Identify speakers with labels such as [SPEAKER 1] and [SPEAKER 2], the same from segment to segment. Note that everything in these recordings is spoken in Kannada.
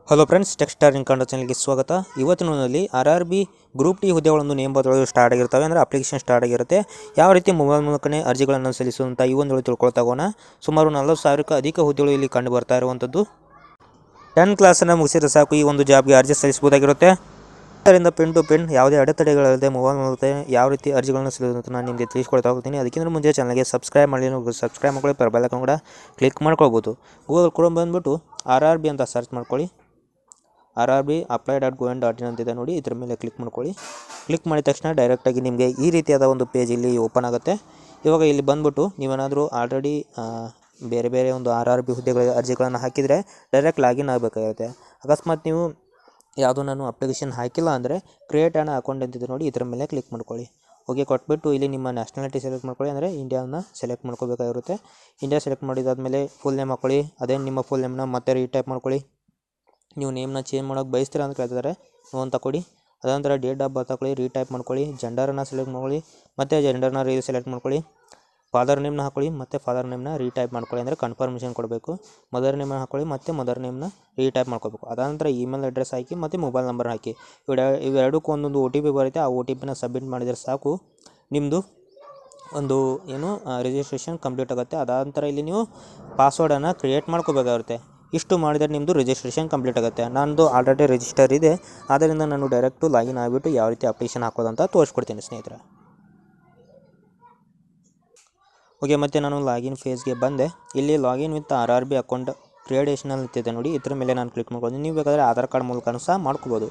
[SPEAKER 1] ಹಲೋ ಫ್ರೆಂಡ್ಸ್, ಟೆಕ್ಸ್ಟಾರ್ ಇನ್ ಕನ್ನಡ ಚಾನಲ್ಗೆ ಸ್ವಾಗತ. ಇವತ್ತಿನಲ್ಲಿ RRB ಗ್ರೂಪ್ ಡಿ ಹುದ್ದೆಗಳನ್ನು ನೇಮಕಾತಿಗಳು ಸ್ಟಾರ್ಟ್ ಆಗಿರ್ತವೆ, ಅಂದರೆ ಅಪ್ಲಿಕೇಶನ್ ಸ್ಟಾರ್ಟ್ ಆಗಿರುತ್ತೆ. ಯಾವ ರೀತಿ ಮೊಬೈಲ್ ಮೂಲಕನೇ ಅರ್ಜಿಗಳನ್ನು ಸಲ್ಲಿಸುವಂಥ ಈ ಒಂದು ತಿಳ್ಕೊಳ್ತಾ ಹೋಗೋಣ. ಸುಮಾರು 40,000ಕ್ಕೂ ಅಧಿಕ ಹುದ್ದೆಗಳು ಇಲ್ಲಿ ಕಂಡು ಬರ್ತಾ ಇರುವಂಥದ್ದು. 10th ಕ್ಲಾಸನ್ನು ಮುಗಿಸಿದ್ರೆ ಸಾಕು ಈ ಒಂದು ಜಾಬ್ಗೆ ಅರ್ಜಿ ಸಲ್ಲಿಸಬಹುದಾಗಿರುತ್ತೆ. ಅದರಿಂದ ಪಿನ್ ಟು ಪಿನ್ ಯಾವುದೇ ಅಡೆತಡೆಗಳಿಲ್ಲದೆ ಮೊಬೈಲ್ ಮೂಲಕ ಯಾವ ರೀತಿ ಅರ್ಜಿಗಳನ್ನು ಸಲ್ಲಿಸುವಂತ ನಾನು ನಿಮಗೆ ತಿಳಿಸ್ಕೊಡ್ತಾ ಹೋಗ್ತೀನಿ. ಅದಕ್ಕಿಂತ ಮುಂಚೆ ಚಾನಲ್ಗೆ ಸಬ್ಸ್ಕ್ರೈಬ್ ಮಾಡ್ಕೊಳ್ಳಿ, ಬೆಲ್ ಕೂಡ ಕ್ಲಿಕ್ ಮಾಡ್ಕೊಳ್ಬೋದು. ಗೂಗಲ್ ಕ್ರೋಮ್ ಬಂದುಬಿಟ್ಟು RRB ಅಂತ ಸರ್ಚ್ ಮಾಡ್ಕೊಳ್ಳಿ. RRB apply.gov.in ಅಂತಿದೆ ನೋಡಿ, ಇದ್ರ ಮೇಲೆ ಕ್ಲಿಕ್ ಮಾಡ್ಕೊಳ್ಳಿ. ಕ್ಲಿಕ್ ಮಾಡಿದ ತಕ್ಷಣ ಡೈರೆಕ್ಟಾಗಿ ನಿಮಗೆ ಈ ರೀತಿಯಾದ ಒಂದು ಪೇಜ್ ಇಲ್ಲಿ ಓಪನ್ ಆಗುತ್ತೆ. ಇವಾಗ ಇಲ್ಲಿ ಬಂದ್ಬಿಟ್ಟು ನೀವೇನಾದರೂ ಆಲ್ರೆಡಿ ಬೇರೆ ಒಂದು RRB ಹುದ್ದೆಗಳ ಅರ್ಜಿಗಳನ್ನು ಹಾಕಿದರೆ ಡೈರೆಕ್ಟ್ ಲಾಗಿನ್ ಆಗಬೇಕಾಗುತ್ತೆ. ಅಕಸ್ಮಾತ್ ನೀವು ಯಾವುದೋ ನಾನು ಅಪ್ಲಿಕೇಶನ್ ಹಾಕಿಲ್ಲ ಅಂದರೆ ಕ್ರಿಯೇಟ್ ಆನ್ ಅಕೌಂಟ್ ಅಂತಿದೆ ನೋಡಿ, ಇದರ ಮೇಲೆ ಕ್ಲಿಕ್ ಮಾಡ್ಕೊಳ್ಳಿ. ಓಕೆ ಕೊಟ್ಬಿಟ್ಟು ಇಲ್ಲಿ ನಿಮ್ಮ ನ್ಯಾಷನಾಲಿಟಿ ಸೆಲೆಕ್ಟ್ ಮಾಡ್ಕೊಳ್ಳಿ, ಅಂದರೆ ಇಂಡಿಯಾನ ಸೆಲೆಕ್ಟ್ ಮಾಡ್ಕೋಬೇಕಾಗಿರುತ್ತೆ. ಇಂಡಿಯಾ ಸೆಲೆಕ್ಟ್ ಮಾಡಿದಾದಮೇಲೆ ಫುಲ್ ನೇಮ್ ಹಾಕ್ಕೊಳ್ಳಿ. ಅದೇ ನಿಮ್ಮ ಫುಲ್ ನೇಮ್ನ ಮತ್ತೆ ರೀಟೈಪ್ ಮಾಡ್ಕೊಳ್ಳಿ. ನೀವು ನೇಮ್ನ ಚೇಂಜ್ ಮಾಡೋಕ್ಕೆ ಬಯಸ್ತೀರಾ ಅಂತ ಕೇಳ್ತಿದ್ದಾರೆ, ನೋ ಅಂತ ಕೊಡಿ. ಅದಂತರ ಡೇಟ್ ಆಫ್ ಬರ್ತ್ ಹಾಕೊಳ್ಳಿ, ರೀಟೈಪ್ ಮಾಡ್ಕೊಳ್ಳಿ. ಜೆಂಡರನ್ನು ಸೆಲೆಕ್ಟ್ ಮಾಡ್ಕೊಳ್ಳಿ, ಮತ್ತು ಜೆಂಡರ್ನ ಸೆಲೆಕ್ಟ್ ಮಾಡ್ಕೊಳ್ಳಿ. ಫಾದರ್ ನೇಮ್ನ ಹಾಕೊಳ್ಳಿ, ಮತ್ತು ಫಾದರ್ ನೇಮ್ನ ರೀಟೈಪ್ ಮಾಡ್ಕೊಳ್ಳಿ, ಅಂದರೆ ಕನ್ಫರ್ಮೇಷನ್ ಕೊಡಬೇಕು. ಮದರ್ ನೇಮ್ನ ಹಾಕೊಳ್ಳಿ, ಮತ್ತು ಮದರ್ ನೇಮ್ನ ರೀಟೈಪ್ ಮಾಡ್ಕೋಬೇಕು. ಅದಾನಂತರ ಇಮೇಲ್ ಅಡ್ರೆಸ್ ಹಾಕಿ ಮತ್ತು ಮೊಬೈಲ್ ನಂಬರ್ ಹಾಕಿ. ಇವೆರಡಕ್ಕೂ ಒಂದೊಂದು OTP ಬರುತ್ತೆ. ಆ OTPನ ಸಬ್ಮಿಟ್ ಮಾಡಿದರೆ ಸಾಕು, ನಿಮ್ಮದು ಒಂದು ರಿಜಿಸ್ಟ್ರೇಷನ್ ಕಂಪ್ಲೀಟ್ ಆಗುತ್ತೆ. ಅದಾನಂತರ ಇಲ್ಲಿ ನೀವು ಪಾಸ್ವರ್ಡನ್ನು ಕ್ರಿಯೇಟ್ ಮಾಡ್ಕೋಬೇಕಾಗುತ್ತೆ. ಇಷ್ಟು ಮಾಡಿದರೆ ನಿಮ್ಮದು ರಿಜಿಸ್ಟ್ರೇಷನ್ ಕಂಪ್ಲೀಟ್ ಆಗುತ್ತೆ. ನನ್ನದು ಆಲ್ರೆಡಿ ರಿಜಿಸ್ಟರ್ ಇದೆ, ಆದ್ದರಿಂದ ನಾನು ಡೈರೆಕ್ಟು ಲಾಗಿನ್ ಆಗಿಬಿಟ್ಟು ಯಾವ ರೀತಿ ಅಪ್ಲಿಕೇಶನ್ ಹಾಕೋದಂತ ತೋರಿಸ್ಕೊಡ್ತೀನಿ ಸ್ನೇಹಿತರೆ. ಓಕೆ, ಮತ್ತು ನಾನು ಲಾಗಿನ್ ಫೇಸ್ಗೆ ಬಂದೆ. ಇಲ್ಲಿ ಲಾಗಿನ್ ವಿತ್ RRB ಅಕೌಂಟ್ ಕ್ರಿಯೇಷನಲ್ ಅಂತಿದೆ ನೋಡಿ, ಇದ್ರ ಮೇಲೆ ನಾನು ಕ್ಲಿಕ್ ಮಾಡ್ಕೊಂಡು ನೀವು ಬೇಕಾದರೆ ಆಧಾರ್ ಕಾರ್ಡ್ ಮೂಲಕ ಸಹ ಮಾಡ್ಕೋಬೋದು.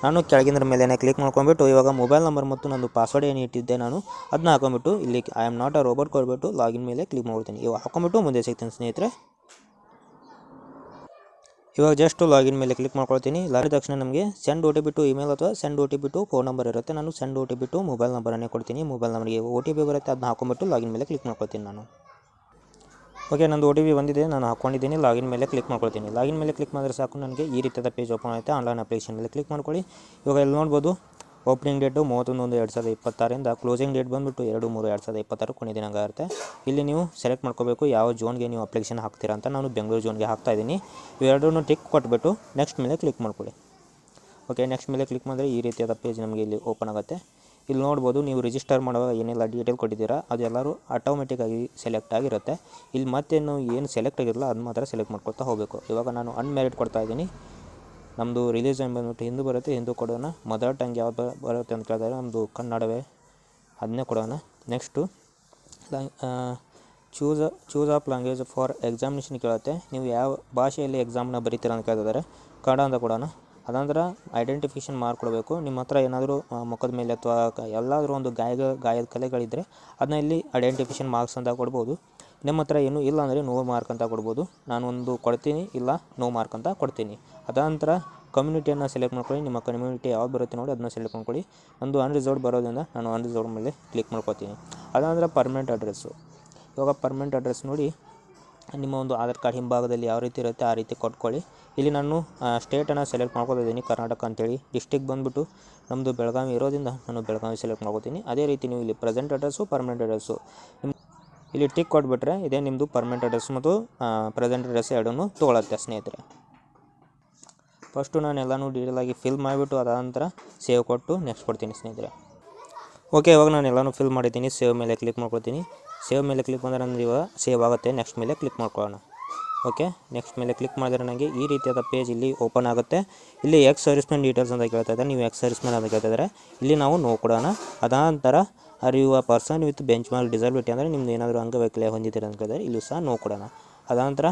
[SPEAKER 1] ನಾನು ಕೆಳಗಿನ ಮೇಲೆ ಕ್ಲಿಕ್ ಮಾಡ್ಕೊಂಡ್ಬಿಟ್ಟು ಇವಾಗ ಮೊಬೈಲ್ ನಂಬರ್ ಮತ್ತು ನಂದು ಪಾಸ್ವರ್ಡ್ ಏನು ಇಟ್ಟಿದ್ದೆ ನಾನು ಅದನ್ನ ಹಾಕೊಂಡ್ಬಿಟ್ಟು ಇಲ್ಲಿ I am not a robot ಕೊಡ್ಬಿಟ್ಟು ಲಾಗಿನ್ ಮೇಲೆ ಕ್ಲಿಕ್ ಮಾಡ್ತೀನಿ. ಇವಾಗ ಹಾಕೊಂಡ್ಬಿಟ್ಟು ಮುಂದೆ ಸಿಗ್ತೀನಿ ಸ್ನೇಹಿತರೆ. ಇವಾಗ ಜಸ್ಟ್ ಲಾಗಿನ್ ಮೇಲೆ ಕ್ಲಿಕ್ ಮಾಡ್ಕೊಳ್ತೀನಿ. ಲಾಗಿನ ತಕ್ಷಣ ನಮಗೆ ಸೆಂಡ್ OTP ಟು ಇಮೇಲ್ ಅಥವಾ send OTP to phone number ಇರುತ್ತೆ. ನಾನು ಸೆಂಡ್ OTP ಟು ಮೊಬೈಲ್ ನಂಬರನ್ನೇ ಕೊಡ್ತೀನಿ. ಮೊಬೈಲ್ ನಂಬರ್ಗೆ OTP ಬರುತ್ತೆ, ಅದನ್ನ ಹಾಕೊಂಡ್ಬಿಟ್ಟು ಲಾಗಿನ್ ಮೇಲೆ ಕ್ಲಿಕ್ ಮಾಡ್ಕೊಳ್ತೀನಿ ನಾನು. ಓಕೆ, ನಂದು OTP ಬಂದಿದೆ, ನಾನು ಹಾಕ್ಕೊಂಡಿದ್ದೀನಿ. ಲಾಗಿನ್ ಮೇಲೆ ಕ್ಲಿಕ್ ಮಾಡ್ಕೊಳ್ತೀನಿ. ಲಾಗಿನ್ ಮೇಲೆ ಕ್ಲಿಕ್ ಮಾಡಿದ್ರೆ ಸಾಕು, ನನಗೆ ಈ ರೀತಿಯಾದ ಪೇಜ್ ಓಪನ್ ಆಗುತ್ತೆ. ಆನ್ಲೈನ್ ಅಪ್ಲಿಕೇಶನ್ ಮೇಲೆ ಕ್ಲಿಕ್ ಮಾಡ್ಕೊಳ್ಳಿ. ಇವಾಗ ಇಲ್ಲಿ ನೋಡ್ಬೋದು, ಓಪನಿಂಗ್ ಡೇಟು 31/1/2026, ಕ್ಲೋಸಿಂಗ್ ಡೇಟ್ ಬಂದುಬಿಟ್ಟು 2/3/2026 ಕೊನೆ ದಿನಾಂಕ ಇರುತ್ತೆ. ಇಲ್ಲಿ ನೀವು ಸೆಲೆಕ್ಟ್ ಮಾಡ್ಕೋಬೇಕು ಯಾವ ಜೋನ್ಗೆ ನೀವು ಅಪ್ಲಿಕೇಶನ್ ಹಾಕ್ತೀರಾ ಅಂತ. ನಾನು ಬೆಂಗಳೂರು ಜೋನ್ಗೆ ಹಾಕ್ತಾಯಿದ್ದೀನಿ. ಇವೆರಡೂ ಟಿಕ್ ಕೊಟ್ಬಿಟ್ಟು ನೆಕ್ಸ್ಟ್ ಮೇಲೆ ಕ್ಲಿಕ್ ಮಾಡ್ಕೊಳ್ಳಿ. ಓಕೆ, ನೆಕ್ಸ್ಟ್ ಮೇಲೆ ಕ್ಲಿಕ್ ಮಾಡಿದ್ರೆ ಈ ರೀತಿಯಾದ ಪೇಜ್ ನಮಗೆ ಇಲ್ಲಿ ಓಪನ್ ಆಗುತ್ತೆ. ಇಲ್ಲಿ ನೋಡ್ಬೋದು, ನೀವು ರಿಜಿಸ್ಟರ್ ಮಾಡುವಾಗ ಏನೆಲ್ಲ ಡೀಟೇಲ್ ಕೊಟ್ಟಿದ್ದೀರಾ ಅದೆಲ್ಲರೂ ಆಟೋಮೆಟಿಕ್ಕಾಗಿ ಸೆಲೆಕ್ಟ್ ಆಗಿರುತ್ತೆ. ಇಲ್ಲಿ ಮತ್ತೆ ನಾವು ಏನು ಸೆಲೆಕ್ಟ್ ಆಗಿರಲ್ಲ ಅದು ಮಾತ್ರ ಸೆಲೆಕ್ಟ್ ಮಾಡ್ಕೊಳ್ತಾ ಹೋಗಬೇಕು. ಇವಾಗ ನಾನು ಅನ್ಮ್ಯಾರಿಡ್ ಕೊಡ್ತಾ ಇದ್ದೀನಿ. ನಮ್ಮದು ರಿಲಿಜನ್ ಬಂದ್ಬಿಟ್ಟು ಹಿಂದೂ ಬರುತ್ತೆ, ಹಿಂದೂ ಕೊಡೋಣ. ಮದರ್ ಟಂಗ್ ಯಾವ್ದು ಬರುತ್ತೆ ಅಂತ ಕೇಳಿದ್ರೆ ನಮ್ಮದು ಕನ್ನಡವೇ, ಅದನ್ನೇ ಕೊಡೋಣ. Next choose of language for examination ಕೇಳುತ್ತೆ. ನೀವು ಯಾವ ಭಾಷೆಯಲ್ಲಿ ಎಕ್ಸಾಮ್ನ ಬರೀತೀರ ಅಂತ ಕೇಳಿದರೆ ಕನ್ನಡ ಅಂತ ಕೊಡೋಣ. ಅದಂದ್ರೆ ಐಡೆಂಟಿಫಿಕೇಷನ್ ಮಾರ್ಕ್ ಕೊಡಬೇಕು. ನಿಮ್ಮ ಹತ್ರ ಏನಾದರೂ ಮುಖದ ಮೇಲೆ ಅಥವಾ ಎಲ್ಲಾದರೂ ಒಂದು ಗಾಯದ ಕಲೆಗಳಿದ್ದರೆ ಅದನ್ನ ಇಲ್ಲಿ ಐಡೆಂಟಿಫಿಕೇಷನ್ ಮಾರ್ಕ್ಸ್ ಅಂತ ಕೊಡ್ಬೋದು. ನಿಮ್ಮ ಹತ್ರ ಏನೂ ಇಲ್ಲ ಅಂದರೆ ನೋ ಮಾರ್ಕ್ ಅಂತ ಕೊಡ್ಬೋದು. ನಾನು ಒಂದು ಕೊಡ್ತೀನಿ, ಇಲ್ಲ ನೋ ಮಾರ್ಕ್ ಅಂತ ಕೊಡ್ತೀನಿ. ಅದಾನಂತರ ಕಮ್ಯುನಿಟಿಯನ್ನು ಸೆಲೆಕ್ಟ್ ಮಾಡ್ಕೊಳ್ಳಿ. ನಿಮ್ಮ ಕಮ್ಯುನಿಟಿ ಯಾವ್ದು ಬರುತ್ತೆ ನೋಡಿ ಅದನ್ನ ಸೆಲೆಕ್ಟ್ ಮಾಡ್ಕೊಳ್ಳಿ. ಒಂದು ಅನ್ರಿಸರ್ವ್ಡ್ ಬರೋದ್ರಿಂದ ನಾನು ಅನ್ರಿಸರ್ವ್ಡ್ ಮೇಲೆ ಕ್ಲಿಕ್ ಮಾಡ್ಕೊತೀನಿ. ಅದಾನಂತರ ಪರ್ಮನೆಂಟ್ ಅಡ್ರೆಸ್ಸು. ಇವಾಗ ಪರ್ಮನೆಂಟ್ ಅಡ್ರೆಸ್ ನೋಡಿ, ನಿಮ್ಮ ಒಂದು ಆಧಾರ್ ಕಾರ್ಡ್ ಹಿಂಭಾಗದಲ್ಲಿ ಯಾವ ರೀತಿ ಇರುತ್ತೆ ಆ ರೀತಿ ಕೊಟ್ಕೊಳ್ಳಿ. ಇಲ್ಲಿ ನಾನು ಸ್ಟೇಟನ್ನು ಸೆಲೆಕ್ಟ್ ಮಾಡ್ಕೊತಿದ್ದೀನಿ, ಕರ್ನಾಟಕ ಅಂತೇಳಿ. ಡಿಸ್ಟಿಕ್ ಬಂದುಬಿಟ್ಟು ನಮ್ಮದು ಬೆಳಗಾವಿ ಇರೋದ್ರಿಂದ ನಾನು ಬೆಳಗಾವಿ ಸೆಲೆಕ್ಟ್ ಮಾಡ್ಕೊತೀನಿ. ಅದೇ ರೀತಿ ನೀವು ಇಲ್ಲಿ ಪ್ರೆಸೆಂಟ್ ಅಡ್ರೆಸ್ಸು, ಪರ್ಮನೆಂಟ್ ಅಡ್ರೆಸ್ಸು ಇಲ್ಲಿ ಟಿಕ್ ಕೊಟ್ಬಿಟ್ರೆ ಇದೇ ನಿಮ್ಮದು ಪರ್ಮನೆಂಟ್ ಅಡ್ರೆಸ್ ಮತ್ತು ಪ್ರೆಸೆಂಟ್ ಅಡ್ರೆಸ್ ಎರಡನ್ನೂ ತೊಗೊಳತ್ತೆ ಸ್ನೇಹಿತರೆ. ಫಸ್ಟು ನಾನು ಎಲ್ಲನೂ ಡೀಟೇಲಾಗಿ ಫಿಲ್ ಮಾಡಿಬಿಟ್ಟು ಅದಾನಂತರ ಸೇವ್ ಕೊಟ್ಟು ನೆಕ್ಸ್ಟ್ ಕೊಡ್ತೀನಿ ಸ್ನೇಹಿತರೆ. ಓಕೆ, ಇವಾಗ ನಾನು ಎಲ್ಲನೂ ಫಿಲ್ ಮಾಡಿದ್ದೀನಿ. ಸೇವ್ ಮೇಲೆ ಕ್ಲಿಕ್ ಮಾಡ್ಕೊಳ್ತೀನಿ. ಸೇವ್ ಮೇಲೆ ಕ್ಲಿಕ್ ಮಾಡಿದ್ರೆ ನನಗೆ ಇವಾಗ ಸೇವ್ ಆಗುತ್ತೆ. ನೆಕ್ಸ್ಟ್ ಮೇಲೆ ಕ್ಲಿಕ್ ಮಾಡ್ಕೊಳ್ಳೋಣ. ಓಕೆ, ನೆಕ್ಸ್ಟ್ ಮೇಲೆ ಕ್ಲಿಕ್ ಮಾಡಿದ್ರೆ ನನಗೆ ಈ ರೀತಿಯಾದ ಪೇಜ್ ಇಲ್ಲಿ ಓಪನ್ ಆಗುತ್ತೆ. ಇಲ್ಲಿ ಎಕ್ಸ್ ಸರ್ವಿಸ್ಮೆನ್ ಡೀಟೇಲ್ಸ್ ಅಂತ ಕೇಳ್ತಾ ಇದ್ದಾರೆ. ನೀವು ಎಕ್ಸ್ ಸರ್ವಿಸ್ಮೆನ್ ಅಂತ ಕೇಳ್ತಾ ಇದ್ದಾರೆ, ಇಲ್ಲಿ ನಾವು ನೋ ಕೊಡೋಣ. ಅದಾನಂತರ are you a person with benchmark disability, ಅಂದರೆ ನಿಮ್ದು ಏನಾದರೂ ಅಂಗವೈಕಲ್ಯ ಹೊಂದಿದ್ದೀರ ಅಂತ ಕೇಳಿದರೆ ಇಲ್ಲೂ ಸಹ ನೋ ಕೊಡೋಣ. ಅದಾನಂತರ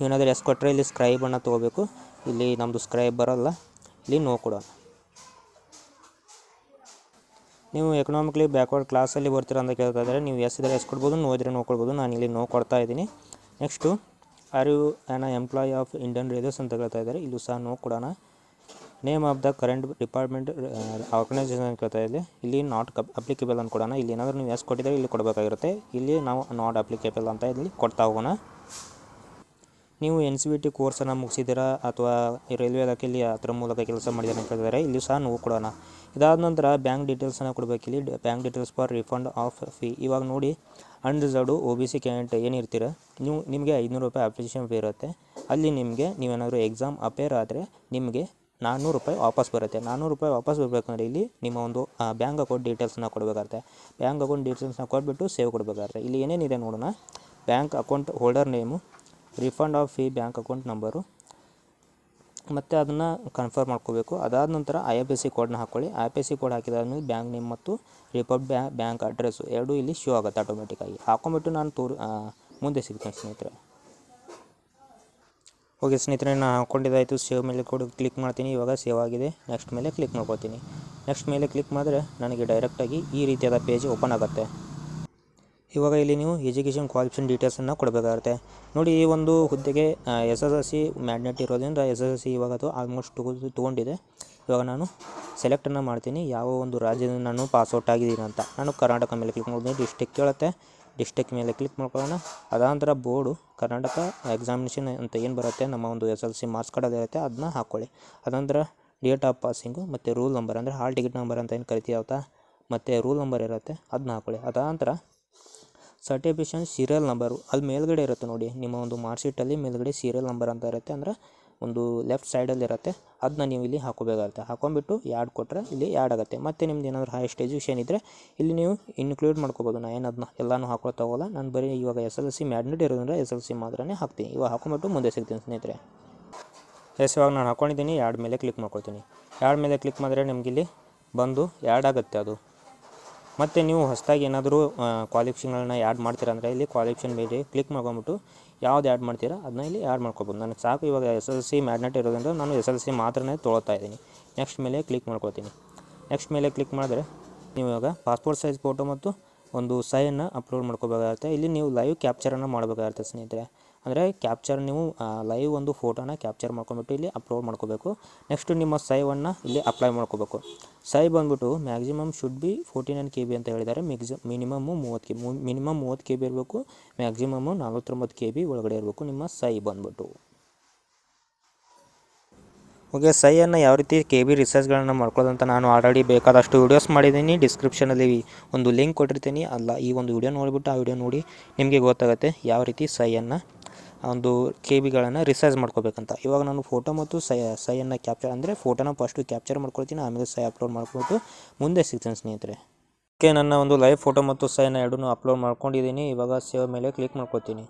[SPEAKER 1] ಏನಾದರೂ ಎಸ್ ಕೊಟ್ಟರೆ ಇಲ್ಲಿ ಸ್ಕ್ರೈಬನ್ನು ತೊಗೋಬೇಕು. ಇಲ್ಲಿ ನಮ್ಮದು ಸ್ಕ್ರೈಬ್ ಬರೋಲ್ಲ, ಇಲ್ಲಿ ನೋ ಕೊಡೋಣ. ನೀವು ಎಕನಾಮಿಕಲಿ ಬ್ಯಾಕ್ವರ್ಡ್ ಕ್ಲಾಸಲ್ಲಿ ಬರ್ತೀರ ಅಂತ ಕೇಳ್ತಾ ಇದ್ದಾರೆ. ನೀವು ಎಸ್ ಇದ್ದರೆ ಎಸ್ ಕೊಡ್ಬೋದು, ನೋ ಇದ್ದರೆ ನೋ ಕೊಡ್ಬೋದು. ನಾನು ಇಲ್ಲಿ ನೋ ಕೊಡ್ತಾ ಇದ್ದೀನಿ. Next are you an employee of Indian Railways ಅಂತ ಕೇಳ್ತಾ ಇದ್ದಾರೆ, ಇಲ್ಲೂ ಸಹ ನೋ ಕೊಡೋಣ. Name of the current department organisation ಅಂತ ಕೇಳ್ತಾ ಇದೆ, ಇಲ್ಲಿ ನಾಟ್ ಅಪ್ಲಿಕೇಬಲ್ ಅಂತ ಕೊಡೋಣ. ಇಲ್ಲಿ ಏನಾದರೂ ನೀವು ಎಸ್ ಕೊಟ್ಟಿದ್ದರೆ ಇಲ್ಲಿ ಕೊಡಬೇಕಾಗಿರುತ್ತೆ. ಇಲ್ಲಿ ನಾವು ನಾಟ್ ಅಪ್ಲಿಕೇಬಲ್ ಅಂತ ಇಲ್ಲಿ ಕೊಡ್ತಾ ಹೋಗೋಣ. ನೀವು NCVT ಕೋರ್ಸನ್ನು ಮುಗಿಸಿದ್ದೀರಾ ಅಥವಾ ರೈಲ್ವೆ ಇಲಾಖೆಯಲ್ಲಿ ಅದರ ಮೂಲಕ ಕೆಲಸ ಮಾಡಿದ್ದೀರಾ ಅಂತ ಕೇಳಿದರೆ ಇಲ್ಲಿ ಸಹ ನಾವು ಕೊಡೋಣ. ಇದಾದ ನಂತರ ಬ್ಯಾಂಕ್ ಡೀಟೇಲ್ಸನ್ನು ಕೊಡಬೇಕು. ಇಲ್ಲಿ bank details for refund of fee. ಇವಾಗ ನೋಡಿ ಅನ್ರಿಸರ್ವ್ಡು OBC ಕ್ಯಾಂಡಿಡೇಟ್ ಏನಿರ್ತೀರ ನಿಮಗೆ 500 ರೂಪಾಯಿ ಅಪ್ಲಿಕೇಶನ್ ಫೀ ಇರುತ್ತೆ. ಅಲ್ಲಿ ನಿಮಗೆ ನೀವೇನಾದರೂ ಎಕ್ಸಾಮ್ ಅಪೇರ್ ಆದರೆ ನಿಮಗೆ 400 ರೂಪಾಯಿ ವಾಪಸ್ ಬರುತ್ತೆ. 400 ರೂಪಾಯಿ ವಾಪಸ್ ಬರಬೇಕಂದ್ರೆ ಇಲ್ಲಿ ನಿಮ್ಮ ಒಂದು ಬ್ಯಾಂಕ್ ಅಕೌಂಟ್ ಡೀಟೇಲ್ಸನ್ನ ಕೊಡಬೇಕಾಗುತ್ತೆ. ಬ್ಯಾಂಕ್ ಅಕೌಂಟ್ ಡೀಟೇಲ್ಸ್ನ ಕೊಟ್ಬಿಟ್ಟು ಸೇವ್ ಕೊಡಬೇಕಾಗುತ್ತೆ. ಇಲ್ಲಿ ಏನೇನಿದೆ ನೋಡೋಣ. Bank account holder name, refund of fee, bank account number, ಮತ್ತು ಅದನ್ನು ಕನ್ಫರ್ಮ್ ಮಾಡ್ಕೋಬೇಕು. ಅದಾದ ನಂತರ IFSC ಕೋಡ್ನ ಹಾಕ್ಕೊಳ್ಳಿ. IFSC ಕೋಡ್ ಹಾಕಿದಾದ್ಮೇಲೆ ಬ್ಯಾಂಕ್ ನೇಮ್ ಮತ್ತು ಬ್ಯಾಂಕ್ ಅಡ್ರೆಸ್ಸು ಎರಡೂ ಇಲ್ಲಿ ಶೋ ಆಗುತ್ತೆ ಆಟೋಮೆಟಿಕ್ಕಾಗಿ. ಹಾಕೊಂಬಿಟ್ಟು ನಾನು ಮುಂದೆ ಸಿಗ್ತೇನೆ ಸ್ನೇಹಿತರೆ. ಓಕೆ ಸ್ನೇಹಿತರೆ, ನಾನು ಹಾಕ್ಕೊಂಡಿದ್ದಾಯಿತು. ಸೇವ್ ಮೇಲೆ ಕ್ಲಿಕ್ ಮಾಡ್ತೀನಿ. ಇವಾಗ ಸೇವ್ ಆಗಿದೆ. ನೆಕ್ಸ್ಟ್ ಮೇಲೆ ಕ್ಲಿಕ್ ಮಾಡ್ಕೊತೀನಿ. ನೆಕ್ಸ್ಟ್ ಮೇಲೆ ಕ್ಲಿಕ್ ಮಾಡಿದ್ರೆ ನನಗೆ ಡೈರೆಕ್ಟಾಗಿ ಈ ರೀತಿಯಾದ ಪೇಜ್ ಓಪನ್ ಆಗುತ್ತೆ. ಇವಾಗ ಇಲ್ಲಿ ನೀವು ಎಜುಕೇಷನ್ ಕ್ವಾಲಿಫಿಕೇಷನ್ ಡೀಟೇಲ್ಸನ್ನು ಕೊಡಬೇಕಾಗುತ್ತೆ. ನೋಡಿ, ಈ ಒಂದು ಹುದ್ದೆಗೆ SSLC ಮ್ಯಾಂಡೇಟ್ ಇರೋದ್ರಿಂದ SSLC ಇವಾಗ ಅದು ಆಲ್ಮೋಸ್ಟ್ ತೊಗೊಂಡಿದೆ. ಇವಾಗ ನಾನು ಸೆಲೆಕ್ಟನ್ನು ಮಾಡ್ತೀನಿ ಯಾವ ಒಂದು ರಾಜ್ಯದಿಂದ ನಾನು ಪಾಸ್ಔಟ್ ಆಗಿದ್ದೀನಿ ಅಂತ. ನಾನು ಕರ್ನಾಟಕ ಮೇಲೆ ಕ್ಲಿಕ್ ಮಾಡ್ತೀನಿ. ಡಿಸ್ಟಿಕ್ ಕೇಳುತ್ತೆ, ಡಿಸ್ಟಿಕ್ ಮೇಲೆ ಕ್ಲಿಕ್ ಮಾಡ್ಕೊಳ್ಳೋಣ. ಅದಾನಂತರ ಬೋರ್ಡು ಕರ್ನಾಟಕ ಎಕ್ಸಾಮಿನೇಷನ್ ಅಂತ ಏನು ಬರುತ್ತೆ, ನಮ್ಮ ಒಂದು SSLC ಮಾರ್ಕ್ಸ್ ಕಾರ್ಡಲ್ಲಿ ಇರುತ್ತೆ, ಅದನ್ನ ಹಾಕ್ಕೊಳ್ಳಿ. ಅದಾನಂತರ ಡೇಟ್ ಆಫ್ ಪಾಸಿಂಗು ಮತ್ತು ರೂಲ್ ನಂಬರ್ ಅಂದರೆ ಹಾಲ್ ಟಿಕೆಟ್ ನಂಬರ್ ಅಂತ ಏನು ಕರಿತೀವತ್ತ, ಮತ್ತು ರೂಲ್ ನಂಬರ್ ಇರುತ್ತೆ, ಅದನ್ನ ಹಾಕ್ಕೊಳ್ಳಿ. ಅದಾನಂತರ ಸರ್ಟಿಫಿಕೇಷನ್ ಸೀರಿಯಲ್ ನಂಬರು ಅಲ್ಲಿ ಮೇಲ್ಗಡೆ ಇರುತ್ತೆ ನೋಡಿ. ನಿಮ್ಮ ಒಂದು ಮಾರ್ಕ್ಶೀಟಲ್ಲಿ ಮೇಲ್ಗಡೆ ಸೀರಿಯಲ್ ನಂಬರ್ ಅಂತ ಇರುತ್ತೆ, ಅಂದರೆ ಒಂದು ಲೆಫ್ಟ್ ಸೈಡಲ್ಲಿ ಇರುತ್ತೆ. ಅದನ್ನ ನೀವು ಇಲ್ಲಿ ಹಾಕೋಬೇಕಾಗುತ್ತೆ. ಹಾಕೊಂಡ್ಬಿಟ್ಟು ಯಾಡ್ ಕೊಟ್ಟರೆ ಇಲ್ಲಿ ಯಾಡ್ ಆಗುತ್ತೆ. ಮತ್ತು ನಿಮ್ದು ಏನಾದರೂ ಹೈಯೆಸ್ಟ್ ಎಜುಕೇಷನ್ ಇದ್ದರೆ ಇಲ್ಲಿ ನೀವು ಇನ್ಕ್ಲೂಡ್ ಮಾಡ್ಕೋಬೋದು. ನಾನು ಏನು ಅದನ್ನ ಎಲ್ಲನೂ ಹಾಕೊಳ್ತಾ ಹೋಗಲ್ಲ. ನಾನು ಬರೀ ಇವಾಗ SSLC ಮ್ಯಾಂಡೇಟ್ ಇರೋದ್ರಿಂದ SSLC ಮಾತ್ರನೇ ಹಾಕ್ತೀನಿ. ಇವಾಗ ಹಾಕೊಂಡ್ಬಿಟ್ಟು ಮುಂದೆ ಸಿಗ್ತೀನಿ ಸ್ನೇಹಿತರೆ. ಇವಾಗ ನಾನು ಹಾಕ್ಕೊಂಡಿದ್ದೀನಿ. ಯಾಡ್ ಮೇಲೆ ಕ್ಲಿಕ್ ಮಾಡ್ಕೊಳ್ತೀನಿ. ಯಾಡ್ ಮೇಲೆ ಕ್ಲಿಕ್ ಮಾಡಿದ್ರೆ ನಿಮಗಿಲ್ಲಿ ಬಂದು ಯಾಡ್ ಆಗುತ್ತೆ ಅದು. ಮತ್ತು ನೀವು ಹೊಸದಾಗಿ ಏನಾದರೂ ಕ್ವಾಲಿಫಿಕೇಷನ್ಗಳನ್ನ ಆ್ಯಡ್ ಮಾಡ್ತೀರಾ ಅಂದರೆ ಇಲ್ಲಿ ಕ್ವಾಲಿಫಿಕೇಷನ್ ಮೇಲೆ ಕ್ಲಿಕ್ ಮಾಡ್ಕೊಂಬಿಟ್ಟು ಯಾವ್ದು ಆ್ಯಡ್ ಮಾಡ್ತೀರಾ ಅದನ್ನ ಇಲ್ಲಿ ಆ್ಯಡ್ ಮಾಡ್ಕೊಬೋದು. ನನಗೆ ಸಾಕು ಇವಾಗ SSLC ಮ್ಯಾಗ್ನೆಟ್ ಇರೋದ್ರಿಂದ ನಾನು SSLC ಮಾತ್ರನೇ ತೊಗೊಳ್ತಾ ಇದ್ದೀನಿ. ನೆಕ್ಸ್ಟ್ ಮೇಲೆ ಕ್ಲಿಕ್ ಮಾಡ್ಕೊಳ್ತೀನಿ. ನೆಕ್ಸ್ಟ್ ಮೇಲೆ ಕ್ಲಿಕ್ ಮಾಡಿದ್ರೆ ನೀವು ಇವಾಗ ಪಾಸ್ಪೋರ್ಟ್ ಸೈಜ್ ಫೋಟೋ ಮತ್ತು ಒಂದು ಸೈಯನ್ನು ಅಪ್ಲೋಡ್ ಮಾಡ್ಕೋಬೇಕಾಗುತ್ತೆ. ಇಲ್ಲಿ ನೀವು ಲೈವ್ ಕ್ಯಾಪ್ಚರನ್ನು ಮಾಡಬೇಕಾಗುತ್ತೆ ಸ್ನೇಹಿತರೆ. ಅಂದರೆ ಕ್ಯಾಪ್ಚರ್ ನೀವು ಲೈವ್ ಒಂದು ಫೋಟೋನ ಕ್ಯಾಪ್ಚರ್ ಮಾಡ್ಕೊಂಬಿಟ್ಟು ಇಲ್ಲಿ ಅಪ್ಲೋಡ್ ಮಾಡ್ಕೋಬೇಕು. ನೆಕ್ಸ್ಟು ನಿಮ್ಮ ಸೈವನ್ನು ಇಲ್ಲಿ ಅಪ್ಲೈ ಮಾಡ್ಕೋಬೇಕು. ಸೈ ಬಂದ್ಬಿಟ್ಟು ಮ್ಯಾಕ್ಸಿಮಮ್ ಶುಡ್ ಬಿ 49 KB ಅಂತ ಹೇಳಿದ್ದಾರೆ. ಮಿನಿಮಮ್ಮು 30 KB, ಮಿನಿಮಮ್ 30 KB ಇರಬೇಕು. ಮ್ಯಾಕ್ಸಿಮಮ್ಮು 49 KB ಒಳಗಡೆ ಇರಬೇಕು ನಿಮ್ಮ ಸೈ ಬಂದ್ಬಿಟ್ಟು. ಓಕೆ, ಸೈಯನ್ನು ಯಾವ ರೀತಿ KB ರಿಸರ್ಚ್ಗಳನ್ನು ಮಾಡ್ಕೊಳ್ಳೋದಂತ ನಾನು ಆಲ್ರೆಡಿ ಬೇಕಾದಷ್ಟು ವೀಡಿಯೋಸ್ ಮಾಡಿದ್ದೀನಿ. ಡಿಸ್ಕ್ರಿಪ್ಷನಲ್ಲಿ ಒಂದು ಲಿಂಕ್ ಕೊಟ್ಟಿರ್ತೀನಿ. ಅಲ್ಲ, ಈ ಒಂದು ವಿಡಿಯೋ ನೋಡಿಬಿಟ್ಟು ಆ ವಿಡಿಯೋ ನೋಡಿ ನಿಮಗೆ ಗೊತ್ತಾಗುತ್ತೆ ಯಾವ ರೀತಿ ಸೈಯನ್ನು ಒಂದು KBಗಳನ್ನು ರಿಸರ್ಚ್ ಮಾಡ್ಕೋಬೇಕಂತ. ಇವಾಗ ನಾನು ಫೋಟೋ ಮತ್ತು ಸೈಯನ್ನು ಕ್ಯಾಪ್ಚರ್ ಅಂದರೆ ಫೋಟೋನ ಫಸ್ಟು ಕ್ಯಾಪ್ಚರ್ ಮಾಡ್ಕೊಳ್ತೀನಿ, ಆಮೇಲೆ ಸೈ ಅಪ್ಲೋಡ್ ಮಾಡ್ಕೊಬಿಟ್ಟು ಮುಂದೆ ಸಿಗ್ತೀನಿ ಸ್ನೇಹಿತರೆ. ಓಕೆ, ನನ್ನ ಒಂದು ಲೈವ್ ಫೋಟೋ ಮತ್ತು ಸೈನ ಎರಡನ್ನೂ ಅಪ್ಲೋಡ್ ಮಾಡ್ಕೊಂಡಿದ್ದೀನಿ. ಇವಾಗ ಸೇವ್ ಮೇಲೆ ಕ್ಲಿಕ್ ಮಾಡ್ಕೊತೀನಿ.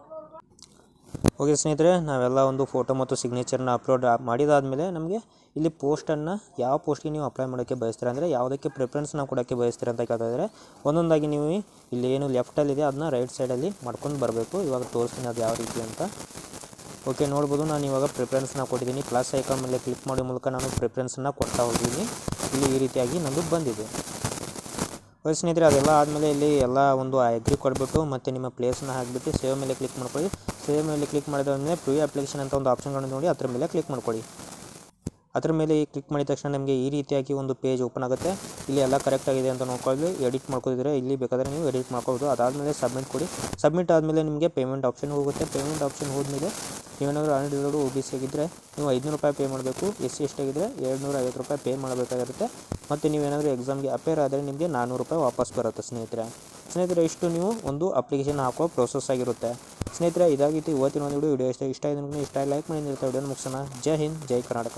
[SPEAKER 1] ಓಕೆ ಸ್ನೇಹಿತರೆ, ನಾವೆಲ್ಲ ಒಂದು ಫೋಟೋ ಮತ್ತು ಸಿಗ್ನೇಚರ್ನ ಅಪ್ಲೋಡ್ ಮಾಡಿದಾದಮೇಲೆ ನಮಗೆ ಇಲ್ಲಿ ಪೋಸ್ಟನ್ನು ಯಾವ ಪೋಸ್ಟ್ಗೆ ನೀವು ಅಪ್ಲೈ ಮಾಡೋಕ್ಕೆ ಬಯಸ್ತೀರ, ಅಂದರೆ ಯಾವುದಕ್ಕೆ ಪ್ರಿಫರೆನ್ಸ್ನ ಕೊಡೋಕ್ಕೆ ಬಯಸ್ತೀರ ಅಂತ ಕೇಳ್ತಾ ಇದ್ದಾರೆ. ಒಂದೊಂದಾಗಿ ನೀವು ಇಲ್ಲಿ ಏನು ಲೆಫ್ಟಲ್ಲಿದೆ ಅದನ್ನ ರೈಟ್ ಸೈಡಲ್ಲಿ ಮಾಡ್ಕೊಂಡು ಬರಬೇಕು. ಇವಾಗ ತೋರಿಸ್ತೀನಿ ಅದು ಯಾವ ರೀತಿ ಅಂತ. ಓಕೆ, ನೋಡ್ಬೋದು ನಾನು ಇವಾಗ ಪ್ರಿಫರೆನ್ಸ್ನ ಕೊಟ್ಟಿದ್ದೀನಿ. ಪ್ಲಸ್ ಐಕಾನ್ ಮೇಲೆ ಕ್ಲಿಕ್ ಮಾಡೋ ಮೂಲಕ ನಾನು ಪ್ರಿಫರೆನ್ಸನ್ನು ಕೊಡ್ತಾ ಹೋಗಿದ್ದೀನಿ. ಇಲ್ಲಿ ಈ ರೀತಿಯಾಗಿ ನನ್ನದು ಬಂದಿದೆ. ಓಕೆ ಸ್ನೇಹಿತರೆ, ಅದೆಲ್ಲ ಆದಮೇಲೆ ಇಲ್ಲಿ ಎಲ್ಲ ಒಂದು ಅಗ್ರಿ ಕೊಟ್ಬಿಟ್ಟು ಮತ್ತು ನಿಮ್ಮ ಪ್ಲೇಸ್ನ ಹಾಕಿಬಿಟ್ಟು ಸೇವ್ ಮೇಲೆ ಕ್ಲಿಕ್ ಮಾಡ್ಕೊಳ್ಳಿ. ಸೇವ್ ಮೇಲೆ ಕ್ಲಿಕ್ ಮಾಡಿದಾದ್ಮೇಲೆ ಪ್ರೀ ಅಪ್ಲಿಕೇಶನ್ ಅಂತ ಒಂದು ಆಪ್ಷನ್ಗಳನ್ನು ನೋಡಿ ಅದ್ರ ಮೇಲೆ ಕ್ಲಿಕ್ ಮಾಡ್ಕೊಳ್ಳಿ. ಅದ್ರ ಮೇಲೆ ಕ್ಲಿಕ್ ಮಾಡಿದ ತಕ್ಷಣ ನಿಮಗೆ ಈ ರೀತಿಯಾಗಿ ಒಂದು ಪೇಜ್ ಓಪನ್ ಆಗುತ್ತೆ. ಇಲ್ಲಿ ಎಲ್ಲ ಕರೆಕ್ಟ್ ಆಗಿದೆ ಅಂತ ನೋಡ್ಕೊಳ್ಳಿ. ಎಡಿಟ್ ಮಾಡ್ಕೋದಿದ್ರೆ ಇಲ್ಲಿ ಬೇಕಾದರೆ ನೀವು ಎಡಿಟ್ ಮಾಡ್ಕೋಬೋದು. ಅದಾದಮೇಲೆ ಸಬ್ಮಿಟ್ ಕೊಡಿ. ಸಬ್ಮಿಟ್ ಆದಮೇಲೆ ನಿಮಗೆ ಪೇಮೆಂಟ್ ಆಪ್ಷನ್ ಹೋಗುತ್ತೆ. ಪೇಮೆಂಟ್ ಆಪ್ಷನ್ ಹೋದ್ಮೇಲೆ ನೀವೇನಾದರೂ ಅನ್ರಿಸರ್ವ್ಡ್ OBC ಆಗಿದ್ದರೆ ನೀವು 500 ರೂಪಾಯಿ ಪೇ ಮಾಡಬೇಕು. SC ಆಗಿದ್ದರೆ 250 ರೂಪಾಯಿ ಪೇ ಮಾಡಬೇಕಾಗಿರುತ್ತೆ. ಮತ್ತು ನೀವೇನಾದರೂ ಎಕ್ಸಾಮ್ಗೆ ಅಪೇರ್ ಆದರೆ ನಿಮಗೆ 400 ರೂಪಾಯಿ ವಾಪಸ್ ಬರುತ್ತೆ ಸ್ನೇಹಿತರೆ. ಇಷ್ಟು ನೀವು ಒಂದು ಅಪ್ಲಿಕೇಶನ್ ಹಾಕೋ ಪ್ರೋಸೆಸ್ ಆಗಿರುತ್ತೆ ಸ್ನೇಹಿತರೆ. ಇದಾಗಿತ್ತು ಇವತ್ತಿನ ಒಂದು ವಿಡಿಯೋ. ಇಷ್ಟ ಆಗಿದೆ ಇಷ್ಟ ಲೈಕ್ ಮಾಡಿ ವಿಡಿಯೋನ ಮುಗಿಸೋಣ. ಜೈ ಹಿಂದ್, ಜೈ ಕರ್ನಾಟಕ.